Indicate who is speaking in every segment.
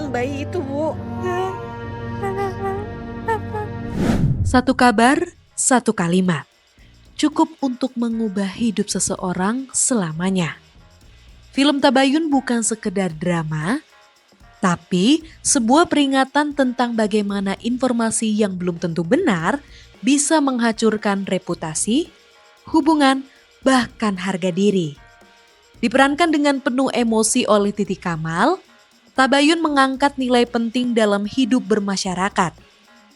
Speaker 1: tentang bayi itu, Bu.
Speaker 2: Satu kabar, satu kalimat. Cukup untuk mengubah hidup seseorang selamanya. Film Tabayun bukan sekedar drama, tapi sebuah peringatan tentang bagaimana informasi yang belum tentu benar bisa menghancurkan reputasi, hubungan, bahkan harga diri. Diperankan dengan penuh emosi oleh Titi Kamal, Tabayun mengangkat nilai penting dalam hidup bermasyarakat,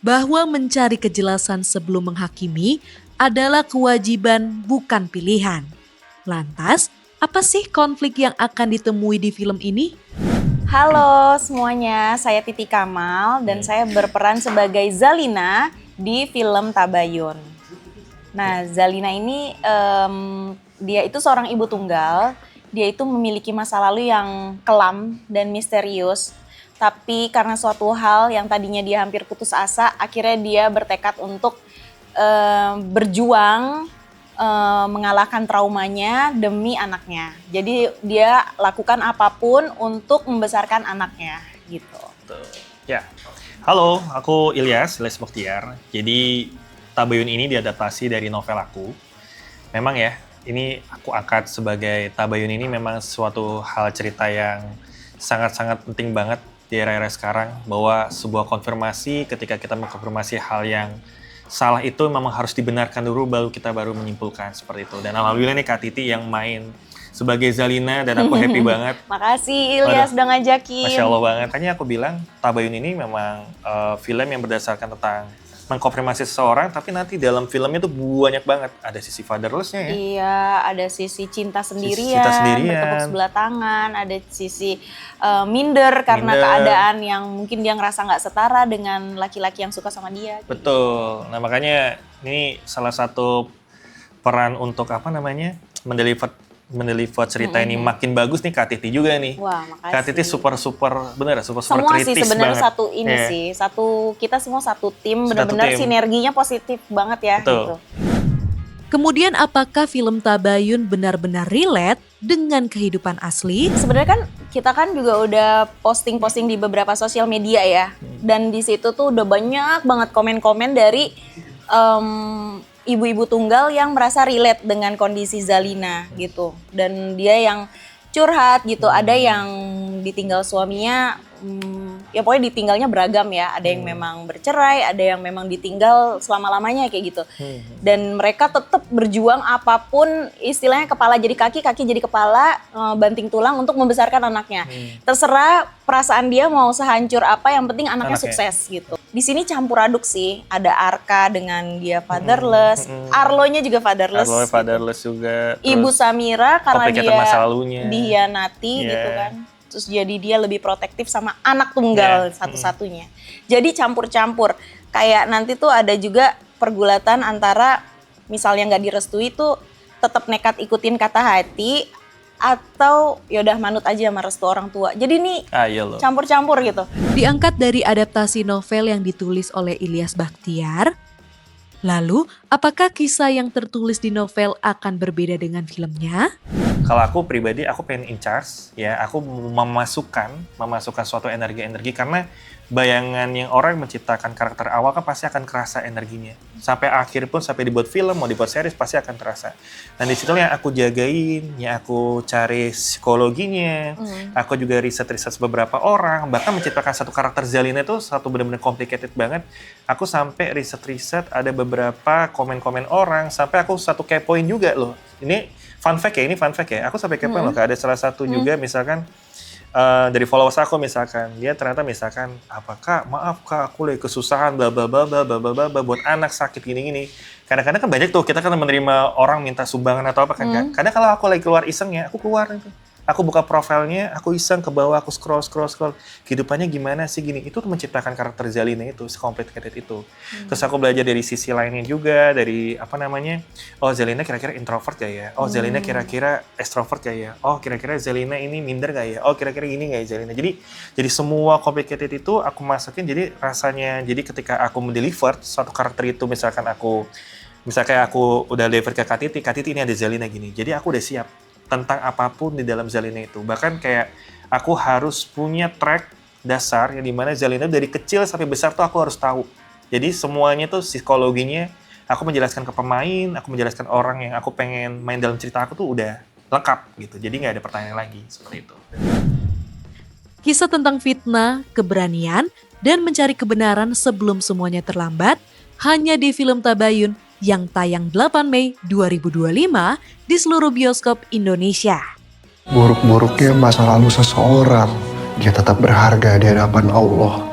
Speaker 2: bahwa mencari kejelasan sebelum menghakimi adalah kewajiban bukan pilihan. Lantas, apa sih konflik yang akan ditemui di film ini?
Speaker 1: Halo semuanya, saya Titi Kamal dan saya berperan sebagai Zalina di film Tabayun. Nah, Zalina ini dia itu seorang ibu tunggal. Dia itu memiliki masa lalu yang kelam dan misterius. Tapi karena suatu hal yang tadinya dia hampir putus asa, akhirnya dia bertekad untuk berjuang mengalahkan traumanya demi anaknya. Jadi dia lakukan apapun untuk membesarkan anaknya gitu.
Speaker 3: Ya, halo, aku Ilyas Bakhtiar. Jadi Tabayun ini diadaptasi dari novel aku. Memang ya, ini aku angkat sebagai Tabayun ini memang suatu hal cerita yang sangat-sangat penting banget di era-era sekarang, bahwa sebuah konfirmasi ketika kita mengkonfirmasi hal yang salah itu memang harus dibenarkan dulu baru kita menyimpulkan seperti itu. Dan alhamdulillah nih Kak Titi yang main sebagai Zalina dan aku happy banget.
Speaker 1: Makasih Ilyas udah ngajakin.
Speaker 3: Masya Allah banget. Makanya aku bilang Tabayun ini memang film yang berdasarkan tentang mengkonfirmasi seseorang, tapi nanti dalam filmnya tuh banyak banget. Ada sisi fatherless-nya ya.
Speaker 1: Iya, ada sisi cinta sendirian, bertepuk sebelah tangan, ada sisi minder karena keadaan yang mungkin dia ngerasa nggak setara dengan laki-laki yang suka sama dia.
Speaker 3: Betul. Nah makanya ini salah satu peran untuk mendeliver cerita ini makin bagus nih Kak Titi juga nih.
Speaker 1: Wah, makasih.
Speaker 3: Kak Titi super kritis
Speaker 1: semua
Speaker 3: banget.
Speaker 1: Sih sebenarnya satu ini sih, kita semua satu tim, benar-benar sinerginya positif banget ya.
Speaker 3: Betul.
Speaker 1: Gitu.
Speaker 2: Kemudian apakah film Tabayun benar-benar relate dengan kehidupan asli?
Speaker 1: Sebenarnya kan kita kan juga udah posting-posting di beberapa sosial media ya. Dan di situ tuh udah banyak banget komen-komen dari ibu-ibu tunggal yang merasa relate dengan kondisi Zalina gitu. Dan dia yang curhat gitu, ada yang ditinggal suaminya, ya pokoknya ditinggalnya beragam ya. Ada yang memang bercerai, ada yang memang ditinggal selama-lamanya kayak gitu. Dan mereka tetap berjuang apapun, istilahnya kepala jadi kaki, kaki jadi kepala, banting tulang untuk membesarkan anaknya. Terserah perasaan dia mau sehancur apa, yang penting anaknya sukses gitu. Di sini campur aduk sih, ada Arka dengan dia fatherless, Arlo-nya juga fatherless.
Speaker 3: Arlo fatherless
Speaker 1: gitu.
Speaker 3: juga.
Speaker 1: Ibu Samira karena dia
Speaker 3: masa lalunya
Speaker 1: dihianati gitu kan. Terus jadi dia lebih protektif sama anak tunggal satu-satunya. Jadi campur-campur. Kayak nanti tuh ada juga pergulatan antara misalnya nggak direstui tuh tetap nekat ikutin kata hati, atau yaudah manut aja sama restu orang tua. Jadi ini campur-campur gitu.
Speaker 2: Diangkat dari adaptasi novel yang ditulis oleh Ilyas Bakhtiar. Lalu, apakah kisah yang tertulis di novel akan berbeda dengan filmnya?
Speaker 3: Kalau aku pribadi, aku pengen in charge, ya. Aku memasukkan suatu energi-energi, karena bayangan yang orang menciptakan karakter awal kan pasti akan kerasa energinya. Sampai akhir pun, sampai dibuat film, mau dibuat series, pasti akan terasa. Dan di situ yang aku jagain, yang aku cari psikologinya, aku juga riset-riset beberapa orang, bahkan menciptakan satu karakter Zalina itu satu benar-benar complicated banget. Aku sampai riset-riset, ada beberapa komen-komen orang, sampai aku satu kepoin juga loh. Ini fun fact ya, aku sampai kepoin loh, ada salah satu juga misalkan, dari followers aku misalkan, dia ternyata misalkan, maaf kak, aku lagi kesusahan, buat anak sakit gini-gini. Kadang-kadang kan banyak tuh, kita kan menerima orang minta sumbangan atau apa kan kak. Kadang kalau aku lagi keluar iseng ya, aku keluar itu. Aku buka profilnya, aku iseng ke bawah, aku scroll. Kehidupannya gimana sih gini. Itu menciptakan karakter Zalina itu, complicated itu. Terus aku belajar dari sisi lainnya juga, dari oh Zalina kira-kira introvert gak ya? Oh Zalina kira-kira extrovert gak ya? Oh kira-kira Zalina ini minder gak ya? Oh kira-kira gini gak ya Zalina? Jadi semua complicated itu aku masukin, jadi rasanya, jadi ketika aku mendeliver suatu karakter itu, misalkan aku udah deliver ke Kak Titi ini ada Zalina gini. Jadi aku udah siap tentang apapun di dalam Zalina itu. Bahkan kayak aku harus punya track dasar yang dimana Zalina dari kecil sampai besar tuh aku harus tahu. Jadi semuanya tuh psikologinya aku menjelaskan ke pemain, aku menjelaskan orang yang aku pengen main dalam cerita aku tuh udah lengkap gitu. Jadi nggak ada pertanyaan lagi seperti itu.
Speaker 2: Kisah tentang fitnah, keberanian, dan mencari kebenaran sebelum semuanya terlambat hanya di Film Tabayun yang tayang 8 Mei 2025 di seluruh bioskop Indonesia.
Speaker 4: Buruk-buruknya masa lalu seseorang, dia tetap berharga di hadapan Allah.